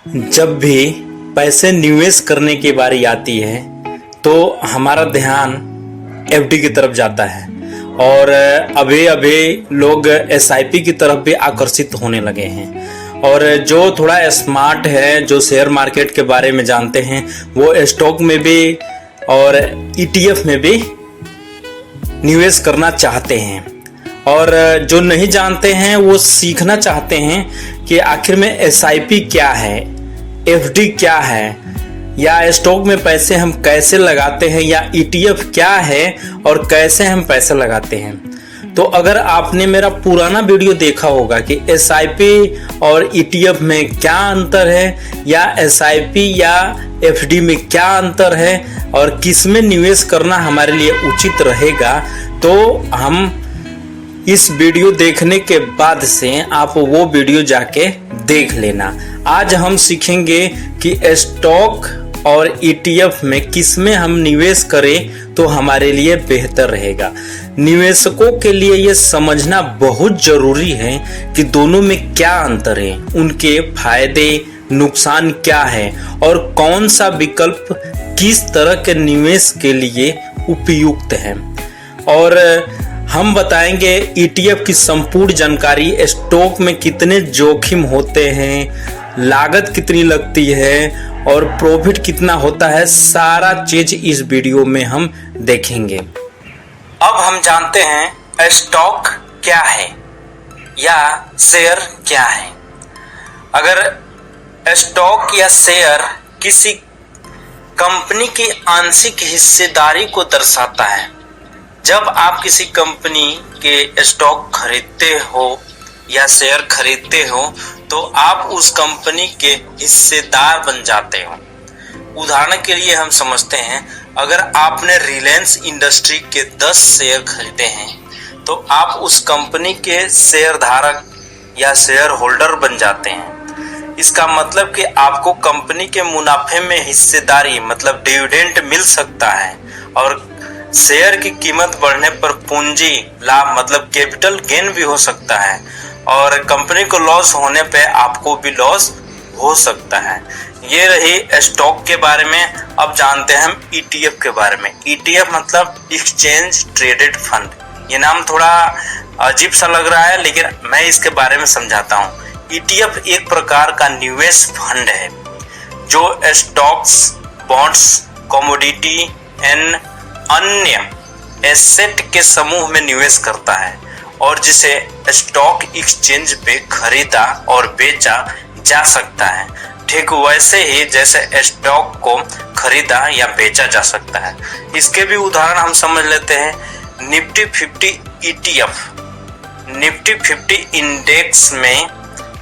जब भी पैसे निवेश करने की बारी आती है तो हमारा ध्यान एफडी की तरफ जाता है और अभी अभी लोग एसआईपी की तरफ भी आकर्षित होने लगे हैं। और जो थोड़ा स्मार्ट है, जो शेयर मार्केट के बारे में जानते हैं, वो स्टॉक में भी और ईटीएफ में भी निवेश करना चाहते हैं। और जो नहीं जानते हैं वो सीखना चाहते हैं कि आखिर में एसआईपी क्या है, एफडी क्या है, या स्टॉक में पैसे हम कैसे लगाते हैं, या ईटीएफ क्या है और कैसे हम पैसे लगाते हैं। तो अगर आपने मेरा पुराना वीडियो देखा होगा कि एसआईपी और ईटीएफ में क्या अंतर है, या एसआईपी या एफडी में क्या अंतर है और किस में निवेश करना हमारे लिए उचित रहेगा, तो हम इस वीडियो देखने के बाद से आप वो वीडियो जाके देख लेना। आज हम सीखेंगे कि स्टॉक और ईटीएफ में किस में हम निवेश करें तो हमारे लिए बेहतर रहेगा। निवेशकों के लिए ये समझना बहुत जरूरी है कि दोनों में क्या अंतर है, उनके फायदे नुकसान क्या है और कौन सा विकल्प किस तरह के निवेश के लिए उपयुक्त है। और हम बताएंगे ईटीएफ की संपूर्ण जानकारी, स्टॉक में कितने जोखिम होते हैं, लागत कितनी लगती है और प्रॉफिट कितना होता है, सारा चीज इस वीडियो में हम देखेंगे। अब हम जानते हैं स्टॉक क्या है या शेयर क्या है। अगर स्टॉक या शेयर किसी कंपनी की आंशिक हिस्सेदारी को दर्शाता है। जब आप किसी कंपनी के स्टॉक खरीदते हो या शेयर खरीदते हो तो आप उस कंपनी के हिस्सेदार बन जाते हो। उदाहरण के लिए हम समझते हैं, अगर आपने रिलायंस इंडस्ट्री के 10 शेयर खरीदे हैं तो आप उस कंपनी के शेयर धारक या शेयर होल्डर बन जाते हैं। इसका मतलब कि आपको कंपनी के मुनाफे में हिस्सेदारी मतलब डिविडेंड मिल सकता है, और शेयर की कीमत बढ़ने पर पूंजी लाभ मतलब कैपिटल गेन भी हो सकता है, और कंपनी को लॉस होने पे आपको भी लॉस हो सकता है। ये रही स्टॉक के बारे में। अब जानते हैं हम ईटीएफ के बारे में। ईटीएफ मतलब एक्सचेंज ट्रेडेड फंड। ये नाम थोड़ा अजीब सा लग रहा है, लेकिन मैं इसके बारे में समझाता हूँ। ईटीएफ एक प्रकार का निवेश फंड है जो स्टॉक्स, बॉन्ड्स, कमोडिटी एंड अन्य एसेट के समूह में निवेश करता है और जिसे स्टॉक एक्सचेंज पे खरीदा और बेचा जा सकता है, ठीक वैसे ही जैसे स्टॉक को खरीदा या बेचा जा सकता है। इसके भी उदाहरण हम समझ लेते हैं। निफ्टी 50 ईटीएफ निफ्टी 50 इंडेक्स में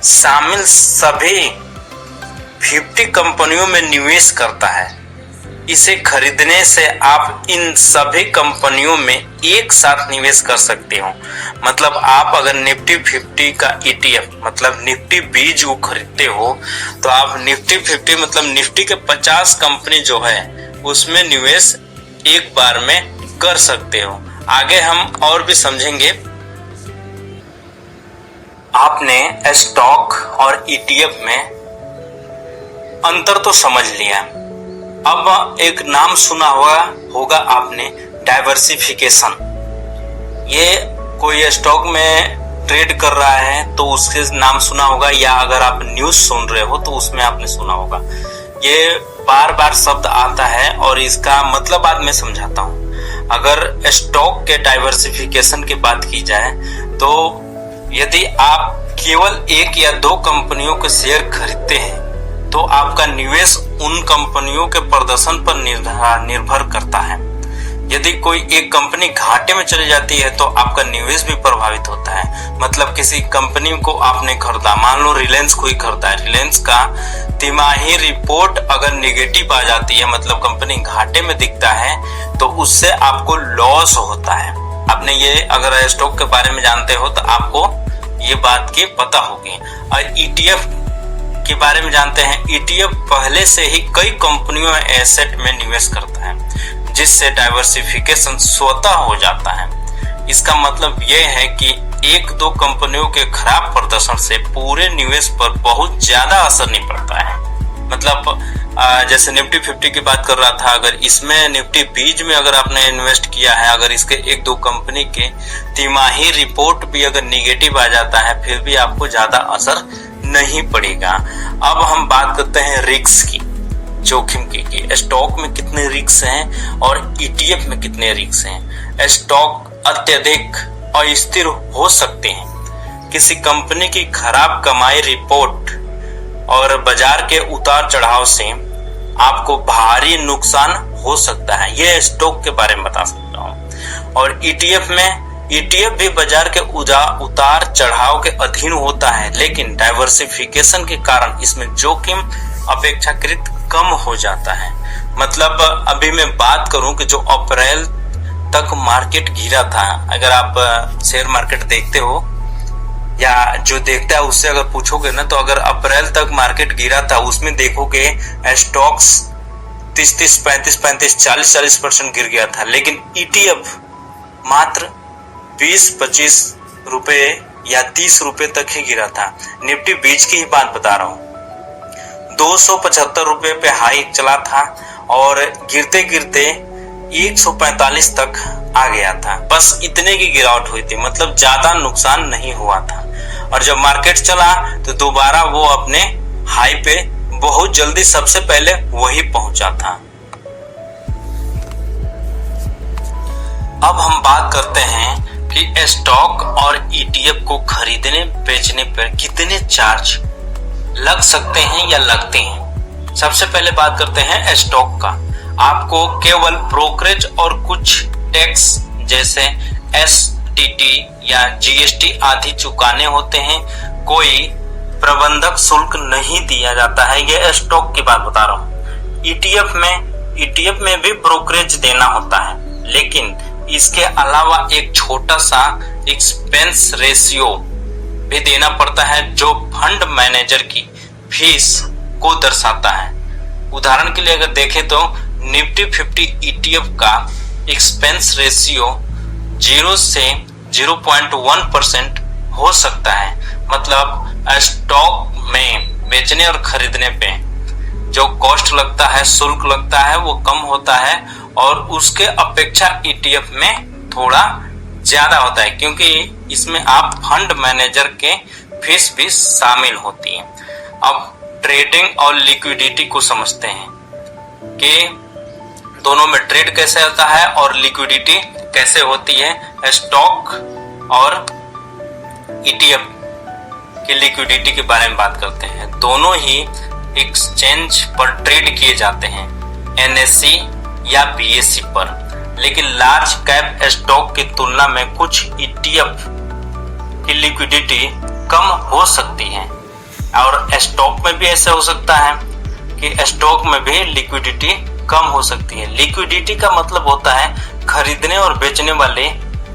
शामिल सभी 50 कंपनियों में निवेश करता है। इसे खरीदने से आप इन सभी कंपनियों में एक साथ निवेश कर सकते हो। मतलब आप अगर निफ्टी 50 का ईटीएफ मतलब निफ्टी 20 को खरीदते हो तो आप निफ्टी 50 मतलब निफ्टी के 50 कंपनी जो है उसमें निवेश एक बार में कर सकते हो। आगे हम और भी समझेंगे। आपने स्टॉक और ईटीएफ में अंतर तो समझ लिया। अब एक नाम सुना होगा आपने, डाइवर्सिफिकेशन। ये कोई स्टॉक में ट्रेड कर रहा है तो उसके नाम सुना होगा, या अगर आप न्यूज़ सुन रहे हो तो उसमें आपने सुना होगा। ये बार बार शब्द आता है और इसका मतलब बाद में समझाता हूँ। अगर स्टॉक के डाइवर्सिफिकेशन की बात की जाए तो यदि आप केवल एक या दो कंपनियों के शेयर खरीदते हैं तो आपका निवेश उन कंपनियों के प्रदर्शन पर निर्भर करता है। यदि कोई एक कंपनी घाटे में चली जाती है तो आपका निवेश भी प्रभावित होता है। मतलब किसी कंपनी को आपने खरीदा, मान लो रिलायंस को ही खरीदा है, रिलायंस का तिमाही रिपोर्ट अगर नेगेटिव आ जाती है मतलब कंपनी घाटे में दिखता है तो उससे आपको लॉस होता है। आपने ये अगर स्टॉक के बारे में जानते हो तो आपको ये बात की पता होगी। और ईटीएफ के बारे में जानते हैं। ईटीएफ पहले से ही कई कंपनियों में एसेट में निवेश करता है जिससे डाइवर्सिफिकेशन स्वतः हो जाता है। इसका मतलब यह है कि एक दो कंपनियों के खराब प्रदर्शन से पूरे निवेश पर बहुत ज्यादा असर नहीं पड़ता है। मतलब जैसे निफ्टी 50 की बात कर रहा था, अगर इसमें निफ्टी 20 में अगर आपने इन्वेस्ट किया है, अगर इसके एक दो कंपनी के तिमाही रिपोर्ट भी अगर निगेटिव आ जाता है, फिर भी आपको ज्यादा असर नहीं पड़ेगा। अब हम बात करते हैं रिस्क की, जोखिम की स्टॉक में कितने रिस्क हैं और ETF में कितने रिस्क हैं। स्टॉक अत्यधिक अस्थिर हो सकते हैं। किसी कंपनी की खराब कमाई रिपोर्ट और बाजार के उतार चढ़ाव से आपको भारी नुकसान हो सकता है। यह स्टॉक के बारे में बता सकता हूँ। और ETF में, ETF भी बाजार के उतार चढ़ाव के अधीन होता है, लेकिन डाइवर्सिफिकेशन के कारण इसमें जोखिम अपेक्षाकृत कम हो जाता है। मतलब अभी मैं बात करूं कि जो अप्रैल तक मार्केट गिरा था, अगर आप शेयर मार्केट देखते हो या जो देखता है उससे अगर पूछोगे ना, तो अगर अप्रैल तक मार्केट गिरा था, उसमें देखोगे स्टॉक्स 30-30, 35-35, 40-40% गिर गया था, लेकिन ETF मात्र 20-25 रुपए या 30 रुपए तक ही गिरा था। निफ्टी 20 की ही बात बता रहा हूँ, 275 रुपए पे हाई चला था और गिरते गिरते 145 तक आ गया था। बस इतने की गिरावट हुई थी, मतलब ज्यादा नुकसान नहीं हुआ था। और जब मार्केट चला तो दोबारा वो अपने हाई पे बहुत जल्दी सबसे पहले वही पहुंचा था। अब हम बात करते हैं कि स्टॉक और ETF को खरीदने बेचने पर कितने चार्ज लग सकते हैं या लगते हैं। सबसे पहले बात करते हैं स्टॉक का। आपको केवल ब्रोकरेज और कुछ टैक्स जैसे STT या GST आदि चुकाने होते हैं। कोई प्रबंधक शुल्क नहीं दिया जाता है। यह स्टॉक की बात बता रहा हूँ। ETF में भी ब्रोकरेज देना होता है, लेकिन इसके अलावा एक छोटा सा एक्सपेंस रेशियो भी देना पड़ता है जो फंड मैनेजर की फीस को दर्शाता है। उदाहरण के लिए अगर देखें तो निफ्टी 50 ETF का एक्सपेंस रेशियो 0 से 0.1% हो सकता है। मतलब स्टॉक में बेचने और खरीदने पे जो कॉस्ट लगता है, शुल्क लगता है, वो कम होता है और उसके अपेक्षा ETF में थोड़ा ज्यादा होता है, क्योंकि इसमें आप फंड मैनेजर के फीस भी शामिल होती है। अब ट्रेडिंग और लिक्विडिटी को समझते हैं कि दोनों में ट्रेड कैसे होता है और लिक्विडिटी कैसे होती है। स्टॉक और ETF की लिक्विडिटी के बारे में बात करते हैं। दोनों ही एक्सचेंज पर ट्रेड किए जाते हैं, NSE या BSE पर, लेकिन लार्ज कैप स्टॉक की तुलना में कुछ ETF की लिक्विडिटी कम हो सकती है। और स्टॉक में भी ऐसा हो सकता है कि स्टॉक में भी लिक्विडिटी कम हो सकती है। लिक्विडिटी का मतलब होता है खरीदने और बेचने वाले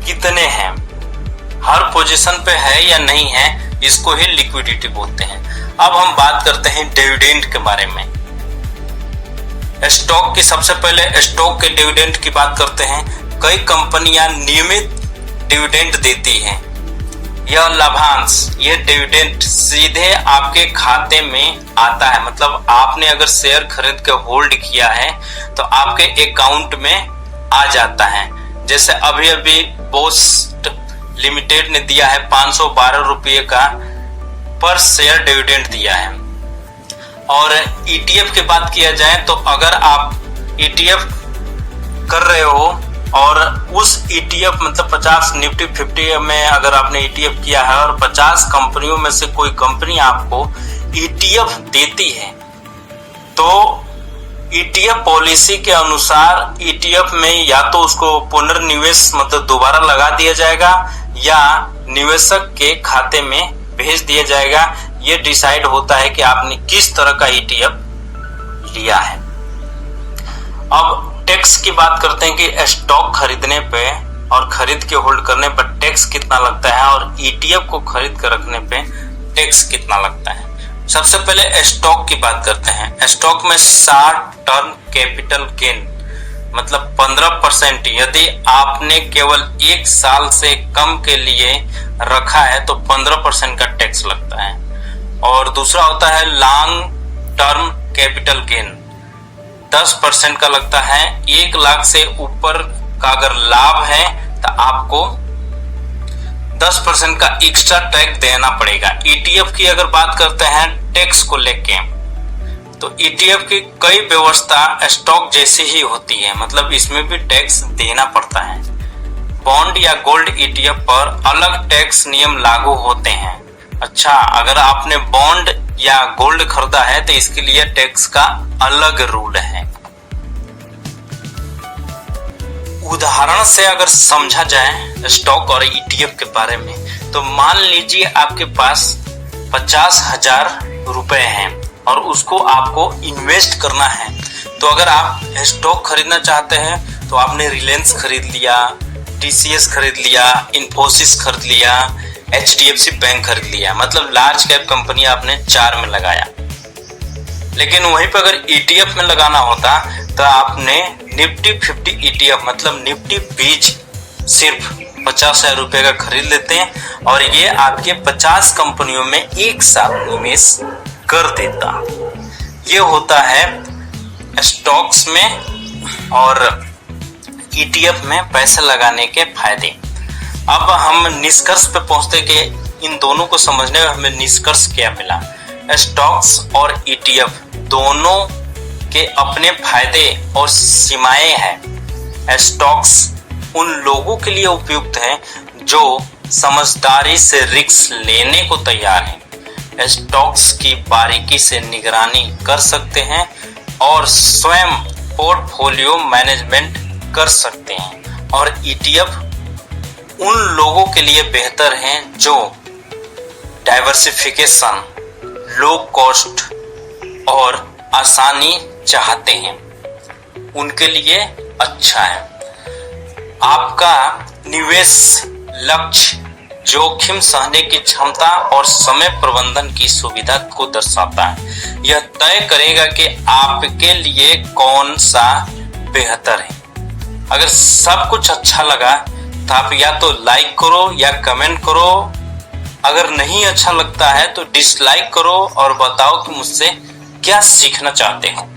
कितने हैं, हर पोजीशन पे है या नहीं है, इसको ही लिक्विडिटी बोलते हैं। अब हम बात करते हैं डिविडेंड के बारे में। स्टॉक की सबसे पहले स्टॉक के डिविडेंड की बात करते हैं। कई कंपनियां नियमित डिविडेंड देती हैं। यह लाभांश, यह डिविडेंड सीधे आपके खाते में आता है। मतलब आपने अगर शेयर खरीद के होल्ड किया है तो आपके अकाउंट में आ जाता है। जैसे अभी अभी बोस्ट लिमिटेड ने दिया है 512 रुपये का पर शेयर डिविडेंड दिया है। और ETF की बात किया जाए तो अगर आप ETF कर रहे हो और उस ETF मतलब 50 निफ्टी 50 में अगर आपने ETF किया है और 50 कंपनियों में से कोई कंपनी आपको ETF देती है, तो ETF पॉलिसी के अनुसार ETF में या तो उसको पुनर्निवेश मतलब दोबारा लगा दिया जाएगा या निवेशक के खाते में भेज दिया जाएगा। ये डिसाइड होता है कि आपने किस तरह का ETF लिया है। अब टैक्स की बात करते हैं कि स्टॉक खरीदने पे और खरीद के होल्ड करने पर टैक्स कितना लगता है और ETF को खरीद कर रखने पे टैक्स कितना लगता है। सबसे पहले स्टॉक की बात करते हैं। स्टॉक में शॉर्ट टर्म कैपिटल गेन मतलब 15%, यदि आपने केवल 1 साल से कम के लिए रखा है तो 15% का टैक्स लगता है। और दूसरा होता है लॉन्ग टर्म कैपिटल गेन 10% का लगता है। 1 लाख से ऊपर का अगर लाभ है तो आपको 10% का एक्स्ट्रा टैक्स देना पड़ेगा। ETF की अगर बात करते हैं टैक्स को लेके, तो ETF की कई व्यवस्था स्टॉक जैसी ही होती है, मतलब इसमें भी टैक्स देना पड़ता है। बॉन्ड या गोल्ड ETF पर अलग टैक्स नियम लागू होते हैं। अच्छा, अगर आपने बॉन्ड या गोल्ड खरीदा है तो इसके लिए टैक्स का अलग रूल है। उदाहरण से अगर समझा जाए स्टॉक और ETF के बारे में, तो मान लीजिए आपके पास 50,000 रुपए हैं और उसको आपको इन्वेस्ट करना है। तो अगर आप स्टॉक खरीदना चाहते हैं तो आपने रिलायंस खरीद लिया, TCS खरीद लिया, इन्फोसिस खरीद लिया, HDFC बैंक खरीद लिया, मतलब लार्ज कैप कंपनी आपने 4 में लगाया। लेकिन वहीं पर अगर ETF में लगाना होता तो आपने निफ्टी 50 ETF मतलब निफ्टी 20 सिर्फ 50,000 रुपए का खरीद लेते हैं और ये आपके 50 कंपनियों में एक साथ निवेश कर देता। ये होता है स्टॉक्स में और ETF में पैसे लगाने के फायदे। अब हम निष्कर्ष पे पहुंचते कि इन दोनों को समझने में हमें निष्कर्ष क्या मिला। स्टॉक्स और ETF दोनों के अपने फायदे और सीमाएं हैं। स्टॉक्स उन लोगों के लिए उपयुक्त हैं जो समझदारी से रिस्क लेने को तैयार हैं, स्टॉक्स की बारीकी से निगरानी कर सकते हैं और स्वयं पोर्टफोलियो मैनेजमेंट कर सकते हैं। और ETF उन लोगों के लिए बेहतर हैं जो डाइवर्सिफिकेशन, लो कॉस्ट और आसानी चाहते हैं, उनके लिए अच्छा है। आपका निवेश लक्ष्य जोखिम सहने की क्षमता और समय प्रबंधन की सुविधा को दर्शाता है। यह तय करेगा कि आपके लिए कौन सा बेहतर है। अगर सब कुछ अच्छा लगा तो आप या तो लाइक करो या कमेंट करो। अगर नहीं अच्छा लगता है तो डिसलाइक करो और बताओ कि मुझसे क्या सीखना चाहते हो।